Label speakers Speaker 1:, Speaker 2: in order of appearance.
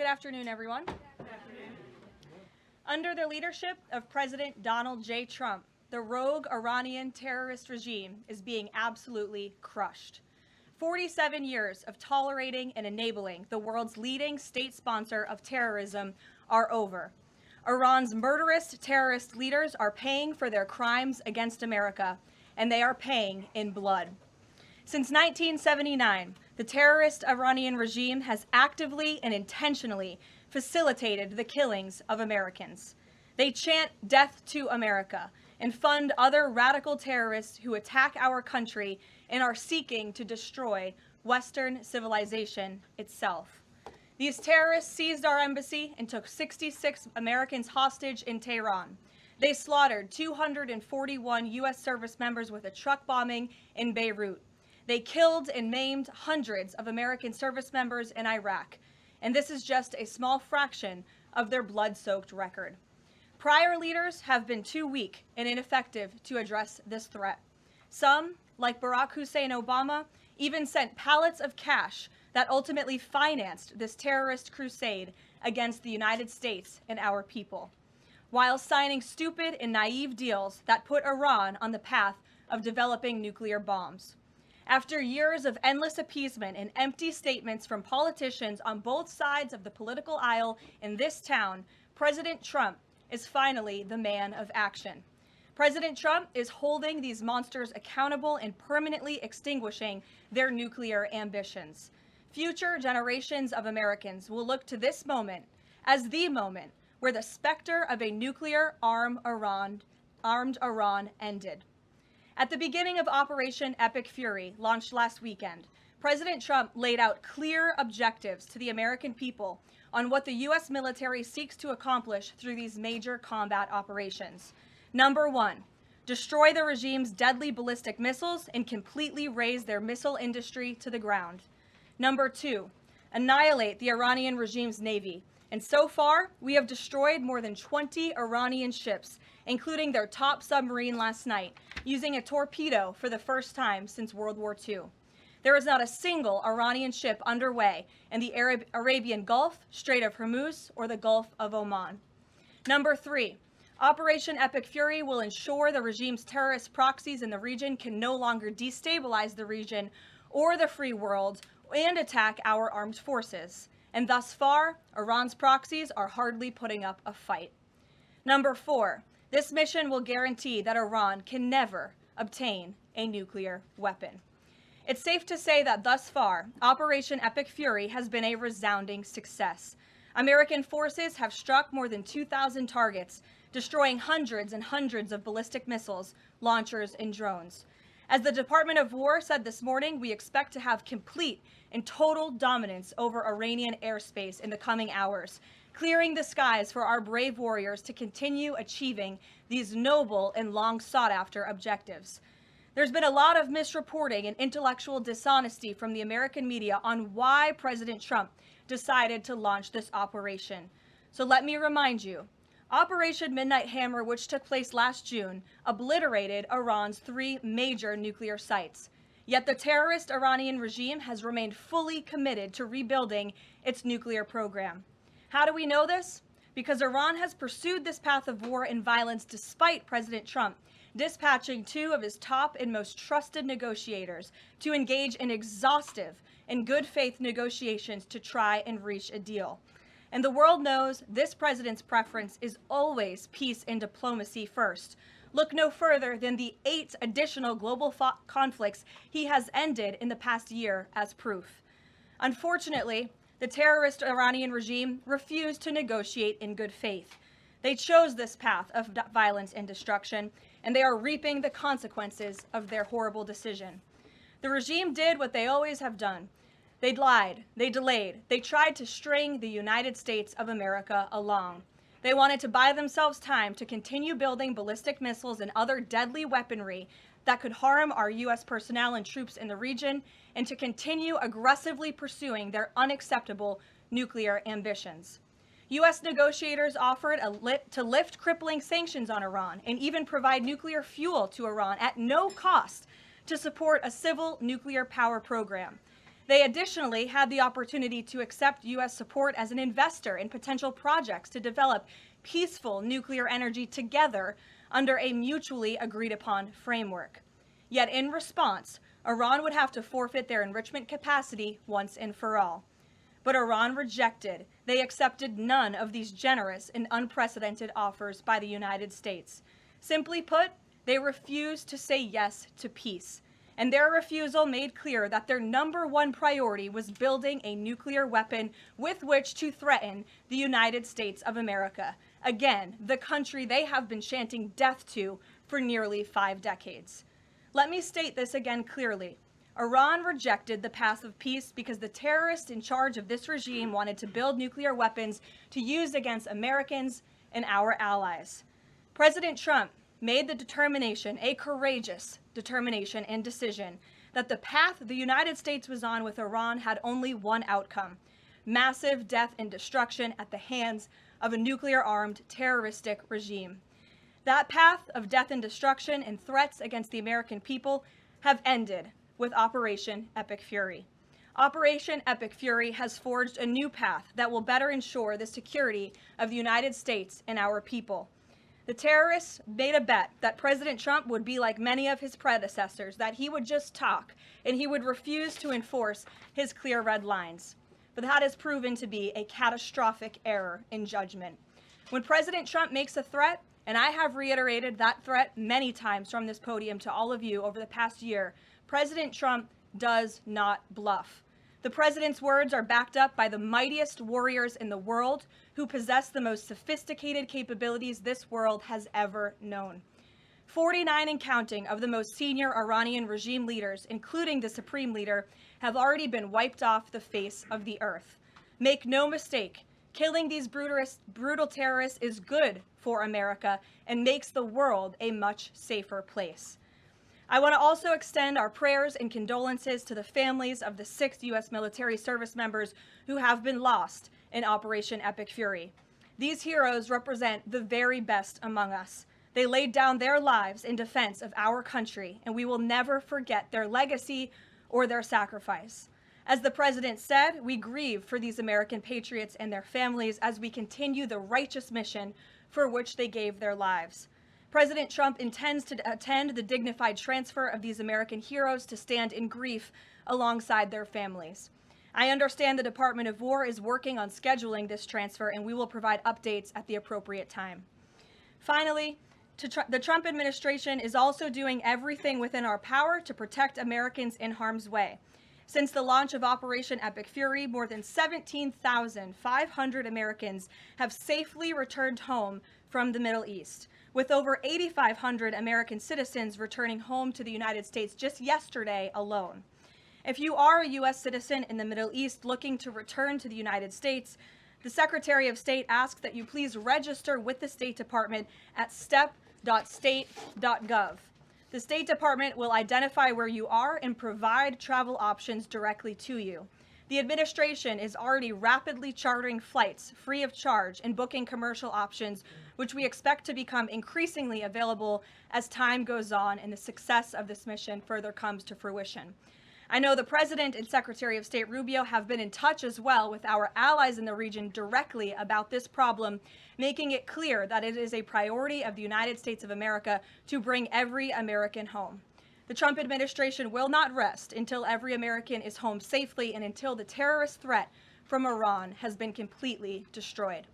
Speaker 1: Good afternoon, everyone. Good afternoon. Under the leadership of President Donald J. Trump, the rogue Iranian terrorist regime is being absolutely crushed. 47 years of tolerating and enabling the world's leading state sponsor of terrorism are over. Iran's murderous terrorist leaders are paying for their crimes against America, and they are paying in blood. Since 1979, the terrorist Iranian regime has actively and intentionally facilitated the killings of Americans. They chant death to America and fund other radical terrorists who attack our country and are seeking to destroy Western civilization itself. These terrorists seized our embassy and took 66 Americans hostage in Tehran. They slaughtered 241 U.S. service members with a truck bombing in Beirut. They killed and maimed hundreds of American service members in Iraq. And this is just a small fraction of their blood-soaked record. Prior leaders have been too weak and ineffective to address this threat. Some, like Barack Hussein Obama, even sent pallets of cash that ultimately financed this terrorist crusade against the United States and our people, while signing stupid and naive deals that put Iran on the path of developing nuclear bombs. After years of endless appeasement and empty statements from politicians on both sides of the political aisle in this town, President Trump is finally the man of action. President Trump is holding these monsters accountable and permanently extinguishing their nuclear ambitions. Future generations of Americans will look to this moment as the moment where the specter of a nuclear armed Iran ended. At the beginning of Operation Epic Fury, launched last weekend, President Trump laid out clear objectives to the American people on what the U.S. military seeks to accomplish through these major combat operations. Number one, destroy the regime's deadly ballistic missiles and completely raze their missile industry to the ground. Number two, annihilate the Iranian regime's navy. And so far, we have destroyed more than 20 Iranian ships, including their top submarine last night, using a torpedo for the first time since World War II. There is not a single Iranian ship underway in the Arabian Gulf, Strait of Hormuz, or the Gulf of Oman. Number three, Operation Epic Fury will ensure the regime's terrorist proxies in the region can no longer destabilize the region or the free world and attack our armed forces. And thus far, Iran's proxies are hardly putting up a fight. Number four, this mission will guarantee that Iran can never obtain a nuclear weapon. It's safe to say that thus far, Operation Epic Fury has been a resounding success. American forces have struck more than 2,000 targets, destroying hundreds and hundreds of ballistic missiles, launchers, and drones. As the Department of War said this morning, we expect to have complete and total dominance over Iranian airspace in the coming hours, clearing the skies for our brave warriors to continue achieving these noble and long sought-after objectives. There's been a lot of misreporting and intellectual dishonesty from the American media on why President Trump decided to launch this operation. So let me remind you, Operation Midnight Hammer, which took place last June, obliterated Iran's 3 major nuclear sites. Yet the terrorist Iranian regime has remained fully committed to rebuilding its nuclear program. How do we know this? Because Iran has pursued this path of war and violence despite President Trump dispatching 2 of his top and most trusted negotiators to engage in exhaustive and good faith negotiations to try and reach a deal. And the world knows this president's preference is always peace and diplomacy first. Look no further than the 8 additional global conflicts he has ended in the past year as proof. Unfortunately, the terrorist Iranian regime refused to negotiate in good faith. They chose this path of violence and destruction, and they are reaping the consequences of their horrible decision. The regime did what they always have done. They lied, they delayed, they tried to string the United States of America along. They wanted to buy themselves time to continue building ballistic missiles and other deadly weaponry that could harm our U.S. personnel and troops in the region, and to continue aggressively pursuing their unacceptable nuclear ambitions. U.S. negotiators offered to lift crippling sanctions on Iran and even provide nuclear fuel to Iran at no cost to support a civil nuclear power program. They additionally had the opportunity to accept U.S. support as an investor in potential projects to develop peaceful nuclear energy together under a mutually agreed upon framework. Yet in response, Iran would have to forfeit their enrichment capacity once and for all. But Iran rejected. They accepted none of these generous and unprecedented offers by the United States. Simply put, they refused to say yes to peace. And their refusal made clear that their number one priority was building a nuclear weapon with which to threaten the United States of America. Again, the country they have been chanting death to for nearly 5 decades. Let me state this again clearly. Iran rejected the path of peace because the terrorists in charge of this regime wanted to build nuclear weapons to use against Americans and our allies. President Trump made the determination, a courageous determination and decision, that the path the United States was on with Iran had only one outcome: massive death and destruction at the hands of a nuclear-armed terroristic regime. That path of death and destruction and threats against the American people have ended with Operation Epic Fury. Operation Epic Fury has forged a new path that will better ensure the security of the United States and our people. The terrorists made a bet that President Trump would be like many of his predecessors, that he would just talk and he would refuse to enforce his clear red lines. But that has proven to be a catastrophic error in judgment. When President Trump makes a threat, and I have reiterated that threat many times from this podium to all of you over the past year, President Trump does not bluff. The president's words are backed up by the mightiest warriors in the world who possess the most sophisticated capabilities this world has ever known. 49 and counting of the most senior Iranian regime leaders, including the supreme leader, have already been wiped off the face of the earth. Make no mistake, killing these brutal terrorists is good for America and makes the world a much safer place. I want to also extend our prayers and condolences to the families of the 6 U.S. military service members who have been lost in Operation Epic Fury. These heroes represent the very best among us. They laid down their lives in defense of our country, and we will never forget their legacy or their sacrifice. As the president said, we grieve for these American patriots and their families as we continue the righteous mission for which they gave their lives. President Trump intends to attend the dignified transfer of these American heroes to stand in grief alongside their families. I understand the Department of War is working on scheduling this transfer, and we will provide updates at the appropriate time. Finally, the Trump administration is also doing everything within our power to protect Americans in harm's way. Since the launch of Operation Epic Fury, more than 17,500 Americans have safely returned home from the Middle East, with over 8,500 American citizens returning home to the United States just yesterday alone. If you are a U.S. citizen in the Middle East looking to return to the United States, the Secretary of State asks that you please register with the State Department at step.state.gov. The State Department will identify where you are and provide travel options directly to you. The administration is already rapidly chartering flights free of charge and booking commercial options, which we expect to become increasingly available as time goes on and the success of this mission further comes to fruition. I know the President and Secretary of State Rubio have been in touch as well with our allies in the region directly about this problem, making it clear that it is a priority of the United States of America to bring every American home. The Trump administration will not rest until every American is home safely and until the terrorist threat from Iran has been completely destroyed.